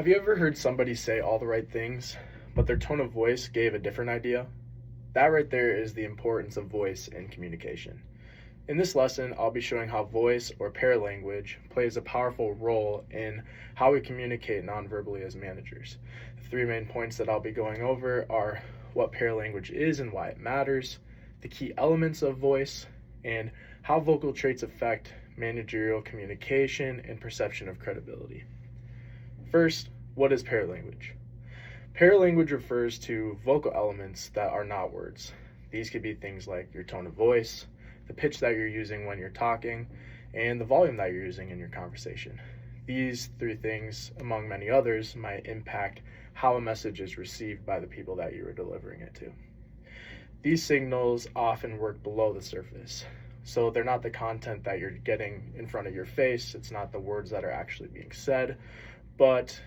Have you ever heard somebody say all the right things, but their tone of voice gave a different idea? That right there is the importance of voice in communication. In this lesson, I'll be showing how voice or paralanguage plays a powerful role in how we communicate nonverbally as managers. The three main points that I'll be going over are what paralanguage is and why it matters, the key elements of voice, and how vocal traits affect managerial communication and perception of credibility. First, what is paralanguage? Paralanguage refers to vocal elements that are not words. These could be things like your tone of voice, the pitch that you're using when you're talking, and the volume that you're using in your conversation. These three things, among many others, might impact how a message is received by the people that you are delivering it to. These signals often work below the surface. So they're not the content that you're getting in front of your face. It's not the words that are actually being said, but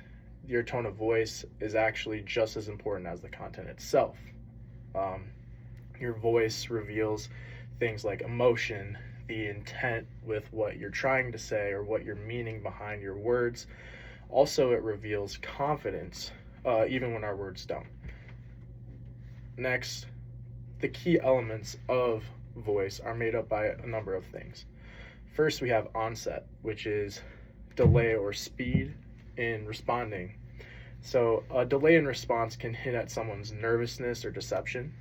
your tone of voice is actually just as important as the content itself. Your voice reveals things like emotion, the intent with what you're trying to say or what you're meaning behind your words. Also, it reveals confidence, even when our words don't. Next, the key elements of voice are made up by a number of things. First, we have onset, which is delay or speed in responding. So a delay in response can hint at someone's nervousness or deception,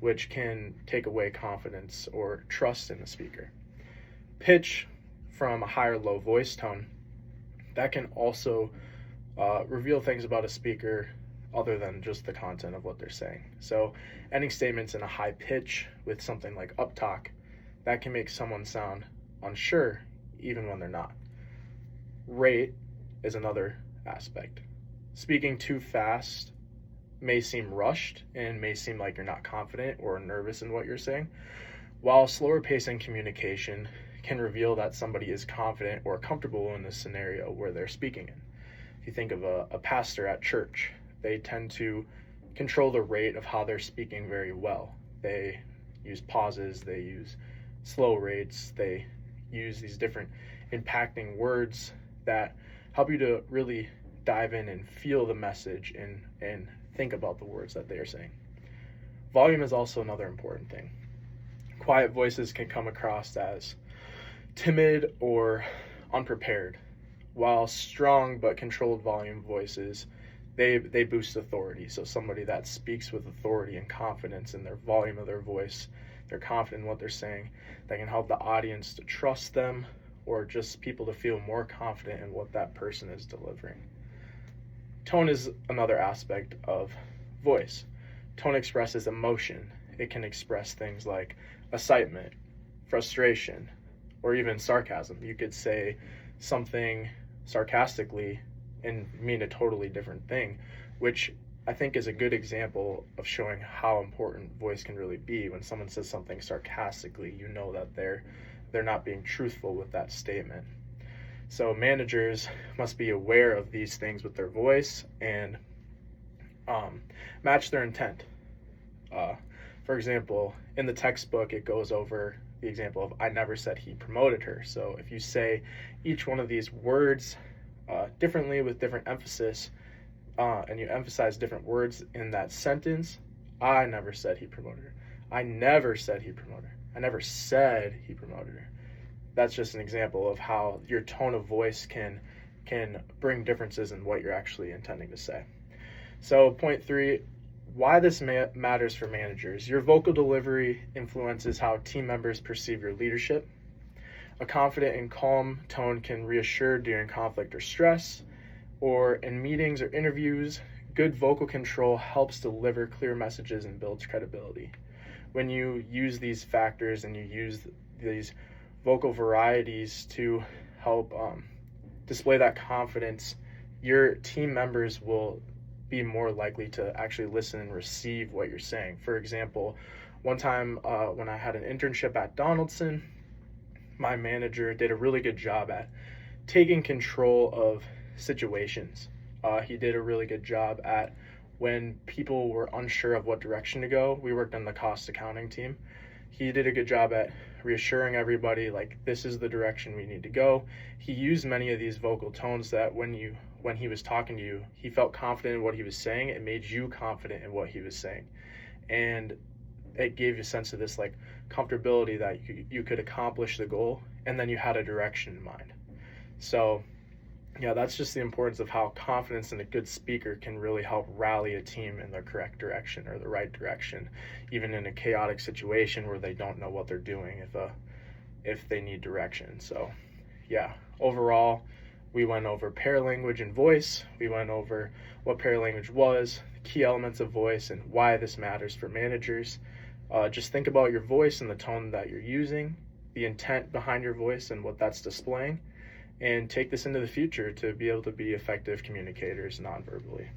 which can take away confidence or trust in the speaker. Pitch, from a high or low voice tone, that can also reveal things about a speaker other than just the content of what they're saying. So ending statements in a high pitch with something like uptalk, that can make someone sound unsure even when they're not. Rate is another aspect. Speaking too fast may seem rushed and may seem like you're not confident or nervous in what you're saying, while slower pacing communication can reveal that somebody is confident or comfortable in the scenario where they're speaking in. If you think of a pastor at church, they tend to control the rate of how they're speaking very well. They use pauses, they use slow rates, they use these different impacting words that help you to really dive in and feel the message and think about the words that they are saying. Volume is also another important thing. Quiet voices can come across as timid or unprepared, while strong but controlled volume voices, they boost authority. So somebody that speaks with authority and confidence in their volume of their voice, they're confident in what they're saying, that can help the audience to trust them or just people to feel more confident in what that person is delivering. Tone is another aspect of voice. Tone expresses emotion. It can express things like excitement, frustration, or even sarcasm. You could say something sarcastically and mean a totally different thing, which I think is a good example of showing how important voice can really be. When someone says something sarcastically, you know that they're not being truthful with that statement. So managers must be aware of these things with their voice and match their intent. For example, in the textbook, it goes over the example of I never said he promoted her. So if you say each one of these words differently with different emphasis, and you emphasize different words in that sentence, I never said he promoted her. I never said he promoted her. I never said he promoted her. That's just an example of how your tone of voice can bring differences in what you're actually intending to say. So point 3, why this matters for managers. Your vocal delivery influences how team members perceive your leadership. A confident and calm tone can reassure during conflict or stress, or in meetings or interviews. Good vocal control helps deliver clear messages and builds credibility. When you use these factors and you use these vocal varieties to help display that confidence, your team members will be more likely to actually listen and receive what you're saying. For example, one time when I had an internship at Donaldson, my manager did a really good job at taking control of situations. He did a really good job at when people were unsure of what direction to go. We worked on the cost accounting team. He did a good job at reassuring everybody like this is the direction we need to go. He used many of these vocal tones that when he was talking to you, he felt confident in what he was saying. It made you confident in what he was saying, and it gave you a sense of this like comfortability that you could accomplish the goal, and then you had a direction in mind. So yeah, that's just the importance of how confidence in a good speaker can really help rally a team in the correct direction or the right direction, even in a chaotic situation where they don't know what they're doing if they need direction. So yeah, overall, we went over paralanguage and voice. We went over what paralanguage was, the key elements of voice, and why this matters for managers. Just think about your voice and the tone that you're using, the intent behind your voice and what that's displaying, and take this into the future to be able to be effective communicators non-verbally.